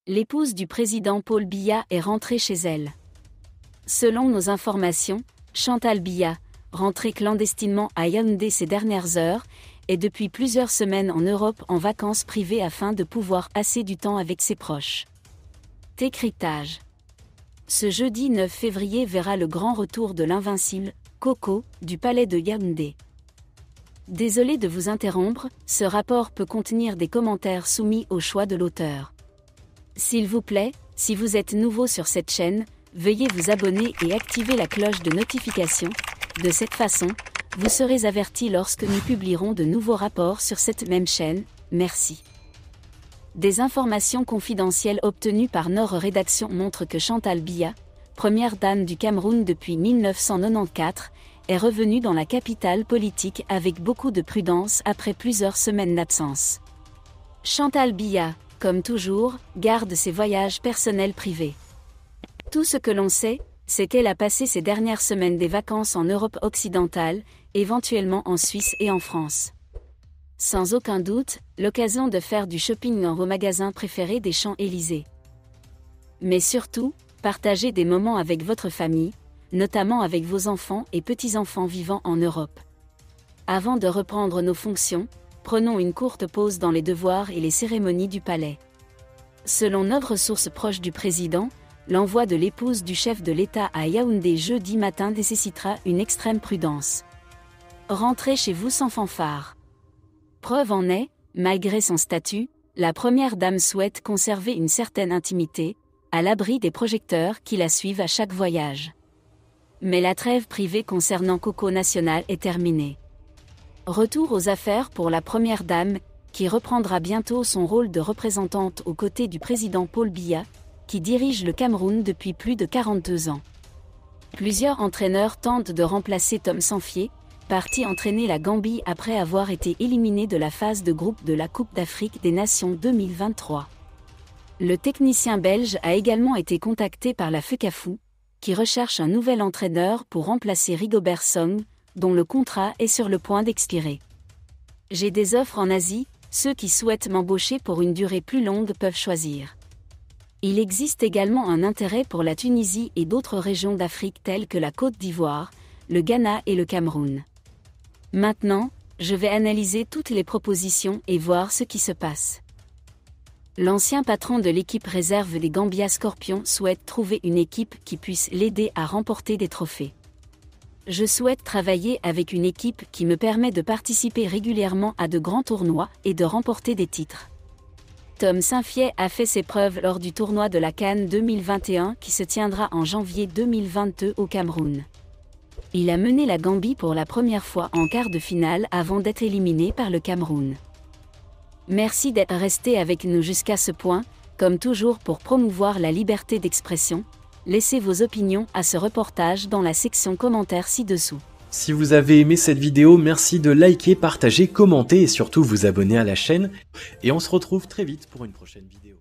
l'épouse du président Paul Biya est rentrée chez elle. Selon nos informations, Chantal Biya, rentrée clandestinement à Yaoundé ces dernières heures, est depuis plusieurs semaines en Europe en vacances privées afin de pouvoir passer du temps avec ses proches. Décryptage. Ce jeudi 9 février verra le grand retour de l'invincible Coco du palais de Yaoundé. Désolé de vous interrompre, ce rapport peut contenir des commentaires soumis au choix de l'auteur. S'il vous plaît, si vous êtes nouveau sur cette chaîne, veuillez vous abonner et activer la cloche de notification. De cette façon, vous serez averti lorsque nous publierons de nouveaux rapports sur cette même chaîne. Merci. Des informations confidentielles obtenues par Nord Rédaction montrent que Chantal Biya, première dame du Cameroun depuis 1994, est revenue dans la capitale politique avec beaucoup de prudence après plusieurs semaines d'absence. Chantal Biya, comme toujours, garde ses voyages personnels privés. Tout ce que l'on sait, c'est qu'elle a passé ses dernières semaines des vacances en Europe occidentale, éventuellement en Suisse et en France. Sans aucun doute, l'occasion de faire du shopping dans vos magasins préférés des Champs-Élysées. Mais surtout, partagez des moments avec votre famille, notamment avec vos enfants et petits-enfants vivant en Europe. Avant de reprendre nos fonctions, prenons une courte pause dans les devoirs et les cérémonies du palais. Selon notre source proche du président, l'envoi de l'épouse du chef de l'État à Yaoundé jeudi matin nécessitera une extrême prudence. Rentrez chez vous sans fanfare. Preuve en est, malgré son statut, la première dame souhaite conserver une certaine intimité, à l'abri des projecteurs qui la suivent à chaque voyage. Mais la trêve privée concernant Coco National est terminée. Retour aux affaires pour la première dame, qui reprendra bientôt son rôle de représentante aux côtés du président Paul Biya, qui dirige le Cameroun depuis plus de 42 ans. Plusieurs entraîneurs tentent de remplacer Tom Sanfié, parti entraîner la Gambie après avoir été éliminé de la phase de groupe de la Coupe d'Afrique des Nations 2023. Le technicien belge a également été contacté par la FECAFOOT, qui recherche un nouvel entraîneur pour remplacer Rigobert Song, dont le contrat est sur le point d'expirer. J'ai des offres en Asie, ceux qui souhaitent m'embaucher pour une durée plus longue peuvent choisir. Il existe également un intérêt pour la Tunisie et d'autres régions d'Afrique telles que la Côte d'Ivoire, le Ghana et le Cameroun. Maintenant, je vais analyser toutes les propositions et voir ce qui se passe. L'ancien patron de l'équipe réserve des Gambia Scorpions souhaite trouver une équipe qui puisse l'aider à remporter des trophées. Je souhaite travailler avec une équipe qui me permet de participer régulièrement à de grands tournois et de remporter des titres. Tom Sanfié a fait ses preuves lors du tournoi de la CAN 2021 qui se tiendra en janvier 2022 au Cameroun. Il a mené la Gambie pour la première fois en quart de finale avant d'être éliminé par le Cameroun. Merci d'être resté avec nous jusqu'à ce point, comme toujours pour promouvoir la liberté d'expression. Laissez vos opinions à ce reportage dans la section commentaires ci-dessous. Si vous avez aimé cette vidéo, merci de liker, partager, commenter et surtout vous abonner à la chaîne. Et on se retrouve très vite pour une prochaine vidéo.